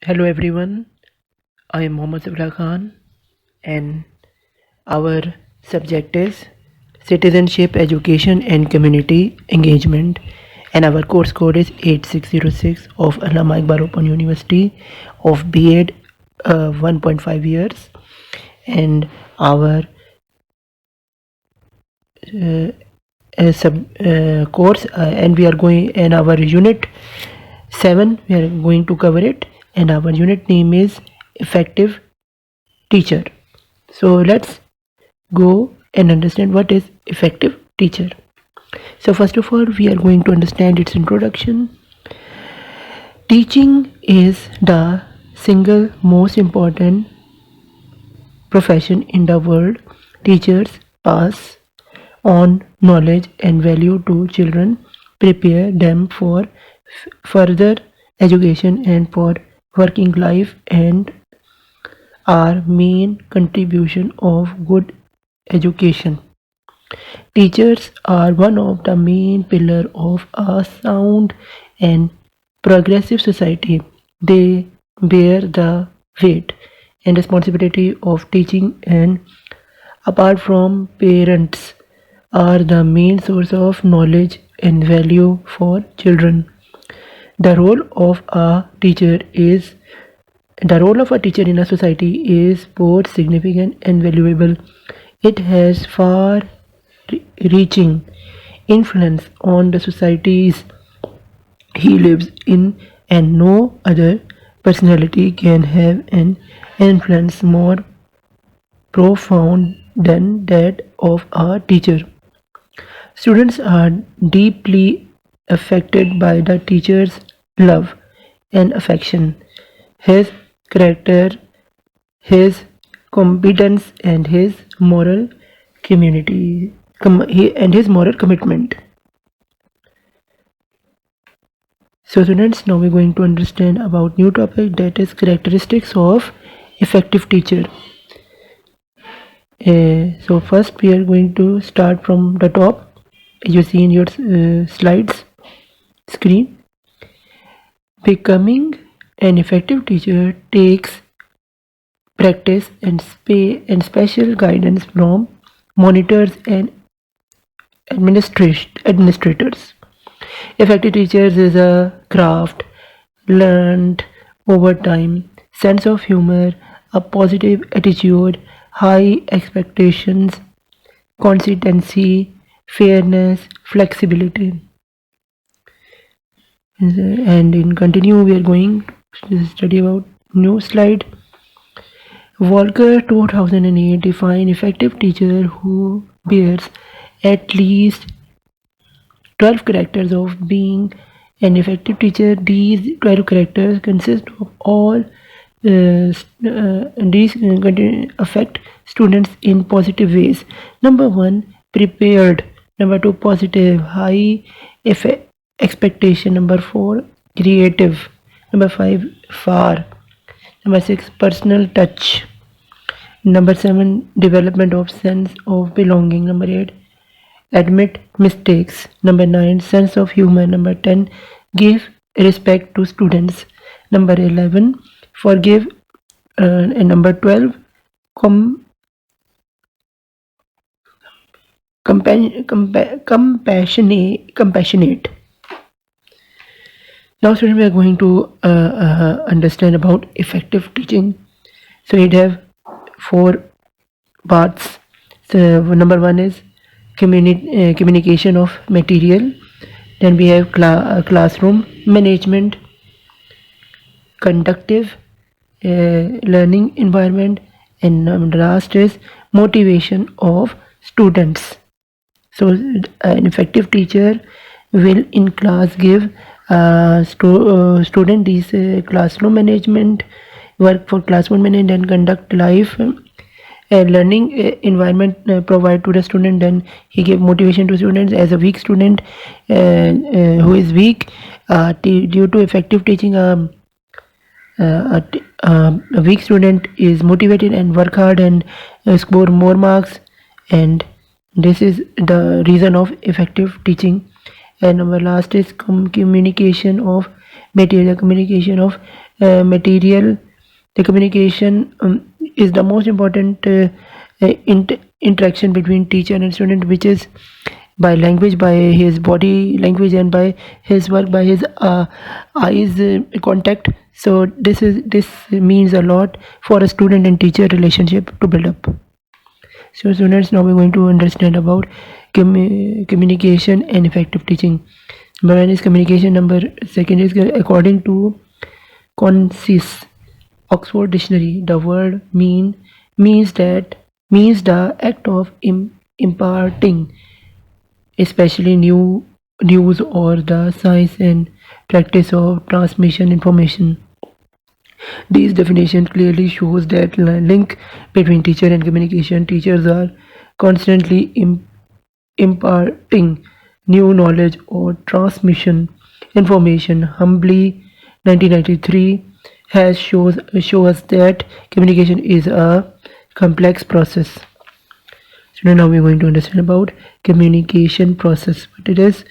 Hello everyone, I am Mohammad Sabra Khan and our subject is Citizenship, Education and Community Engagement, and our course code is 8606 of Allama Iqbal Open University of B.Ed 1.5 years, and our course and we are going in our unit 7 we are going to cover it, and our unit name is Effective Teacher. So let's go and understand what is effective teacher. So first of all, we are going to understand its introduction. Teaching is the single most important profession in the world. Teachers pass on knowledge and value to children, prepare them for further education and for working life, and are main contribution of good education. Teachers are one of the main pillars of a sound and progressive society. They bear the weight and responsibility of teaching, and apart from parents, are the main source of knowledge and value for children. The role of a teacher is the role of a teacher in a society is both significant and valuable. It has far reaching influence on the societies he lives in, and no other personality can have an influence more profound than that of a teacher. Students are deeply affected by the teacher's love and affection, his character, his competence, and his moral commitment. So students, now we're going to understand about new topic, that is characteristics of effective teacher. So first we are going to start from the top, as you see in your slides screen. Becoming an effective teacher takes practice and special guidance from monitors and administrators. Effective teachers is a craft learned over time. Sense of humor, a positive attitude, high expectations, consistency, fairness, flexibility. And in continue, we are going to study about new slide. Walker 2008 define effective teacher who bears at least 12 characters of being an effective teacher. These 12 characters consist of all these affect students in positive ways. Number 1, prepared. Number 2, positive, high expectation. Number 4, creative. Number 5, far. Number 6, personal touch. Number 7, development of sense of belonging. Number 8, admit mistakes. Number 9, sense of humor. Number 10, give respect to students. Number 11, forgive. And number 12, compassionate. Now students, we are going to understand about effective teaching. So it have 4 parts. So number 1 is communication of material. Then we have classroom management, conductive learning environment, and last is motivation of students. So an effective teacher will in class give student these classroom management, work for classroom management, and conduct life learning environment provide to the student. Then he give motivation to students. As a weak student who is weak due to effective teaching, a weak student is motivated and work hard and score more marks, and this is the reason of effective teaching. And our last is communication of material, communication of material. The communication is the most important interaction between teacher and student, which is by language, by his body language, and by his work, by his eyes contact. So this means a lot for a student and teacher relationship to build up. So students, now we're going to understand about communication and effective teaching. Number one is communication. Number second is, according to Concise Oxford Dictionary, the word means the act of imparting, especially news, or the science and practice of transmission information. These definitions clearly shows that link between teacher and communication. Teachers are constantly imparting new knowledge or transmission information. Humbly 1993 has show us that communication is a complex process. So now we're going to understand about communication process. What it is: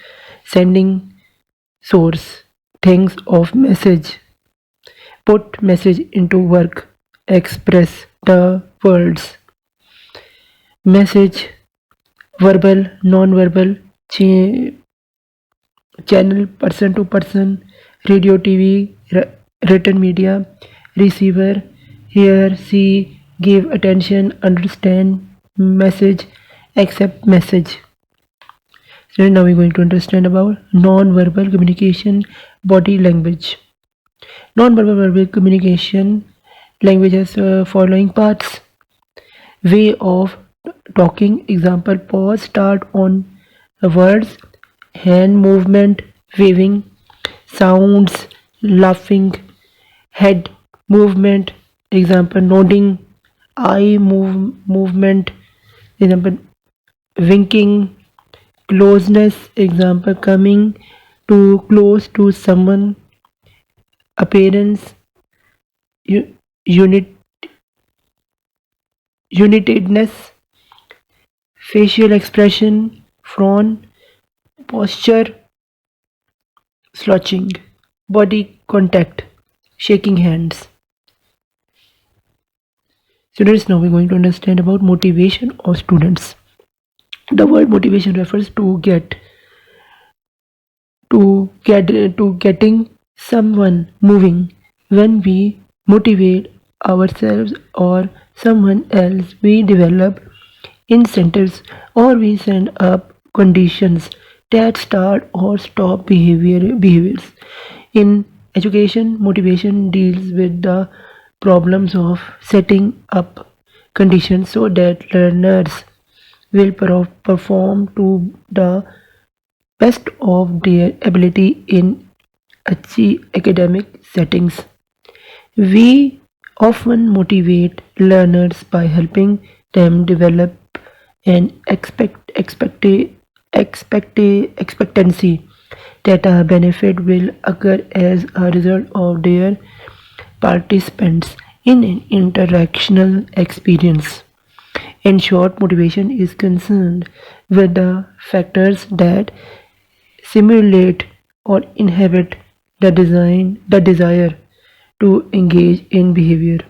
sending source, things of message, put message into work, express the words, message, verbal, non-verbal, channel, person to person, radio, TV, written media, receiver, hear, see, give attention, understand message, accept message. So now we're going to understand about non-verbal communication, body language. Non-verbal verbal communication language has following parts: way of talking, example, pause, start on words, hand movement, waving, sounds, laughing, head movement, example, nodding, eye movement, example, winking, closeness, example, coming too close to someone, appearance, unit unitedness, facial expression, frown, posture, slouching, body contact, shaking hands. Students, now we're going to understand about motivation of students. The word motivation refers to getting someone moving. When we motivate ourselves or someone else, we develop incentives, or we send up conditions that start or stop behaviors. In education, motivation deals with the problems of setting up conditions so that learners will perform to the best of their ability in academic settings. We often motivate learners by helping them develop an expectancy that a benefit will occur as a result of their participants in an interactional experience. In short, motivation is concerned with the factors that simulate or inhibit the desire to engage in behavior.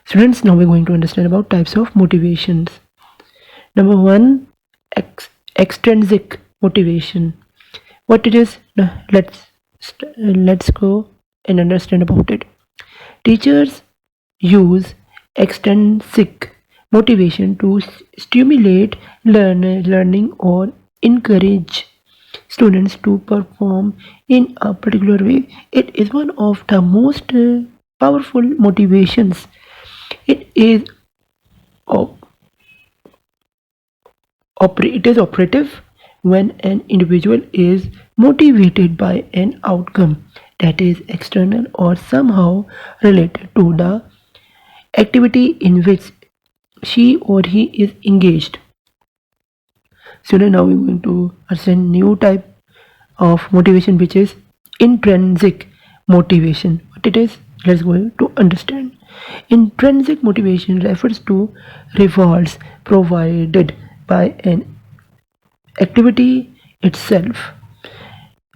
Students, now we're going to understand about types of motivations. Number one, extrinsic motivation. What it is? Let's go and understand about it. Teachers use extrinsic motivation to stimulate learning or encourage students to perform in a particular way. It is one of the most powerful motivations. It is it is operative when an individual is motivated by an outcome that is external or somehow related to the activity in which she or he is engaged. So now we're going to understand new type of motivation, which is intrinsic motivation. What it is? Let's go to understand. Intrinsic motivation refers to rewards provided by an activity itself.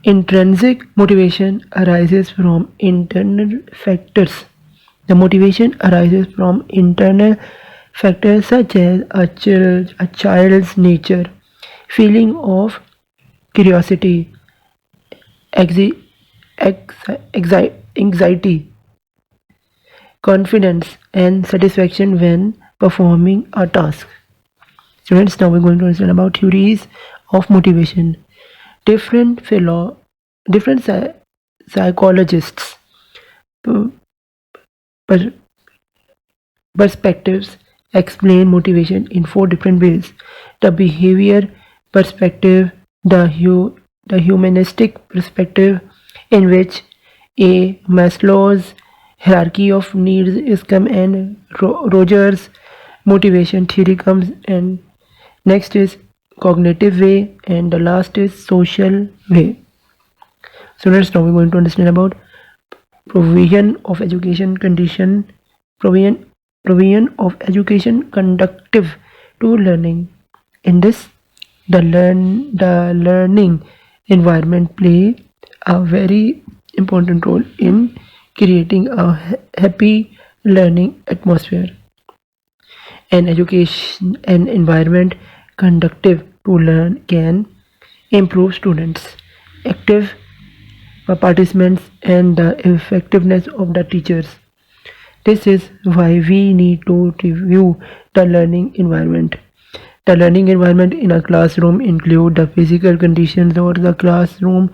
Intrinsic motivation arises from internal factors. The motivation arises from internal factors such as a child's nature, feeling of curiosity, anxi- anxiety, confidence, and satisfaction when performing a task. Students, now we're going to understand about theories of motivation. Different different psychologists per- perspectives explain motivation in four different ways: the behavior perspective, the humanistic perspective, in which a Maslow's hierarchy of needs is come, and Rogers motivation theory comes, and next is cognitive way, and the last is social way. So let's now we're going to understand about provision of education condition, provision of education conductive to learning. In this, the learning environment play a very important role in creating a happy learning atmosphere. An education and environment conductive to learn can improve students active participants and the effectiveness of the teachers. This is why we need to review the learning environment. The learning environment in a classroom include the physical conditions or the classroom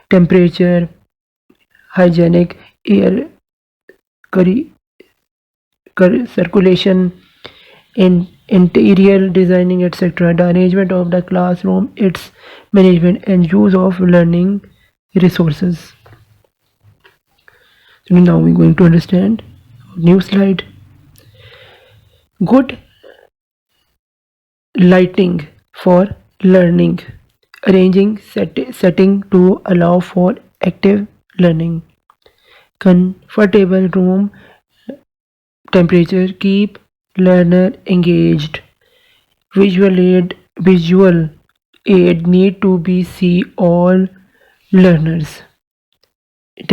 temperature, hygienic air circulation, in interior designing, etc. The arrangement of the classroom, its management and use of learning resources. So now we're going to understand. New slide. Good lighting for learning. Arranging setting to allow for active learning. Comfortable room temperature keep learner engaged. Visual aid need to be see all learners.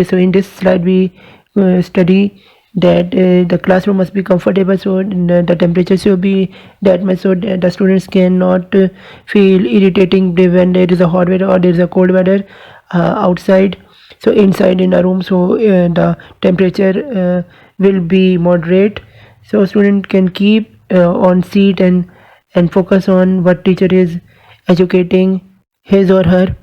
So in this slide we study that the classroom must be comfortable, so the temperature should be that much so that the students cannot feel irritating when there is a hot weather or there is a cold weather outside. So inside in a room, so the temperature will be moderate, so student can keep on seat and focus on what teacher is educating his or her.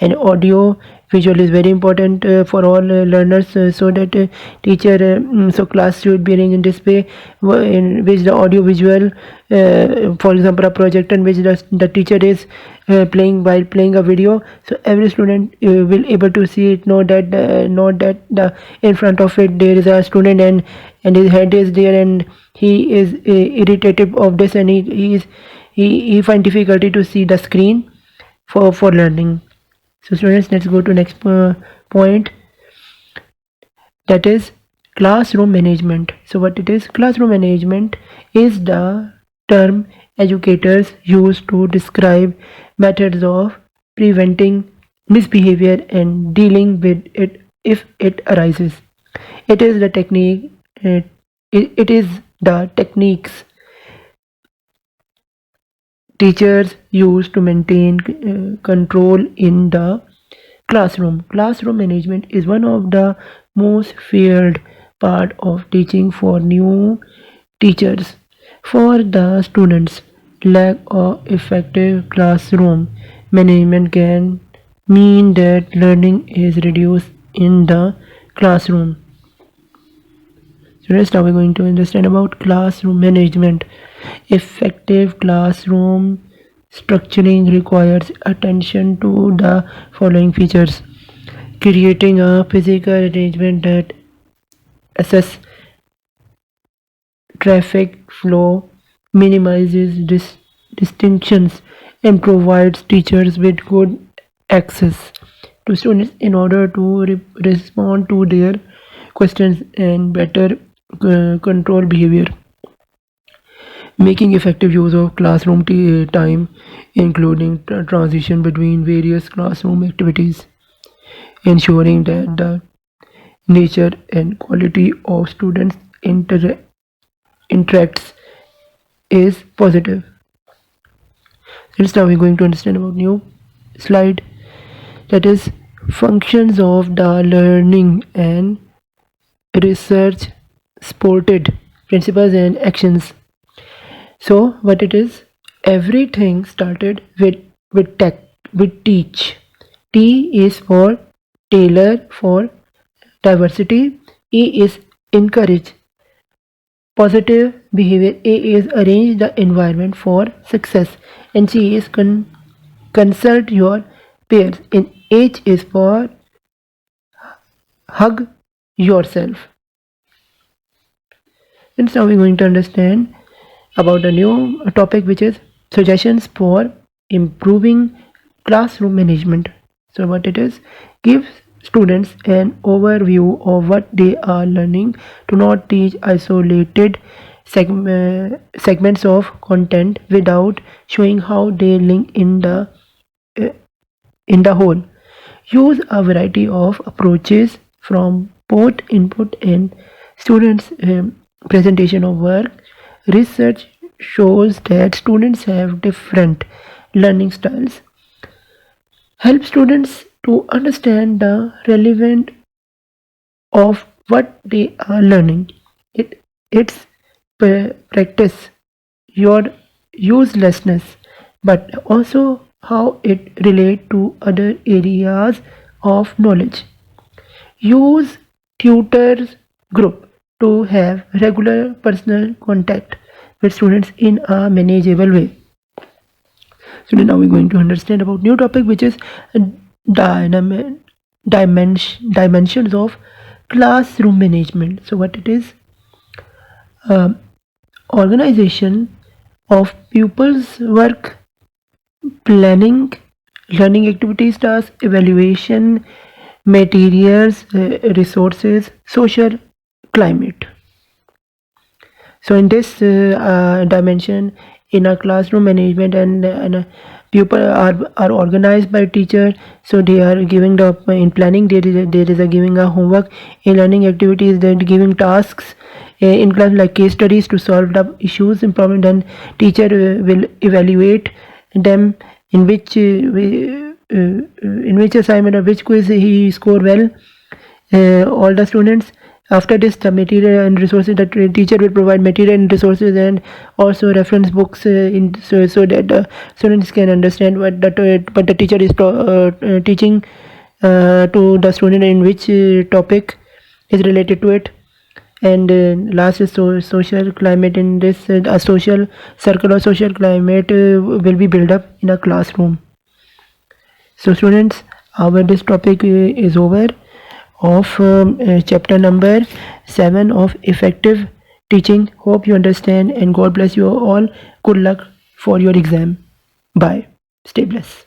And audio visual is very important for all learners, so that teacher so class should be arranged in this way in which the audio visual, for example a projector in which the teacher is playing while playing a video, so every student will able to see it, know that the in front of it there is a student, and his head is there, and he is irritated of this, and he find difficulty to see the screen for learning. So students, let's go to next point, that is classroom management. So what it is? Classroom management is the term educators use to describe methods of preventing misbehavior and dealing with it if it arises. It is the technique. It is the techniques teachers use to maintain control in the classroom. Classroom management is one of the most feared part of teaching for new teachers. For the students, lack of effective classroom management can mean that learning is reduced in the classroom. So next, now we're going to understand about classroom management. Effective classroom structuring requires attention to the following features: creating a physical arrangement that assess traffic flow, minimizes distinctions, and provides teachers with good access to students in order to respond to their questions and better control behavior. Making effective use of classroom time, including transition between various classroom activities. ensuring that the nature and quality of students interacts is positive. Since now we're going to understand about new slide, that is functions of the learning and research supported principles and actions. So what it is, everything started with tech, with teach. T is for tailor, for diversity. E is encourage positive behavior. A is arrange the environment for success, and C is consult your peers. And H is for hug yourself. And now we're going to understand about a new topic, which is suggestions for improving classroom management. So what it is, give students an overview of what they are learning. Do not teach isolated segments of content without showing how they link uh, in the whole. Use a variety of approaches from both input and students' presentation of work. Research shows that students have different learning styles. Help students to understand the relevant of what they are learning. It's practice your uselessness, but also how it relate to other areas of knowledge. Use tutors group to have regular personal contact with students in a manageable way. So now we're going to understand about new topic, which is dimensions of classroom management. So what it is, um, organization of pupils' work, planning, learning activities, tasks, evaluation, materials, resources, social climate. So in this dimension, in a classroom management and pupil are organized by teacher. So they are giving the in planning, there is a giving a homework. In learning activities, they're giving tasks in class like case studies to solve the issues in problem. Then teacher will evaluate them in which assignment or which quiz he scored well, all the students. After this, the material and resources, the teacher will provide material and resources and also reference books so that the students can understand what the teacher is teaching to the student, in which topic is related to it. And last is social climate. In this, a social circle or social climate will be built up in a classroom. So students, our this topic is over of chapter number 7 of effective teaching. Hope you understand, and God bless you all. Good luck for your exam. Bye. Stay blessed.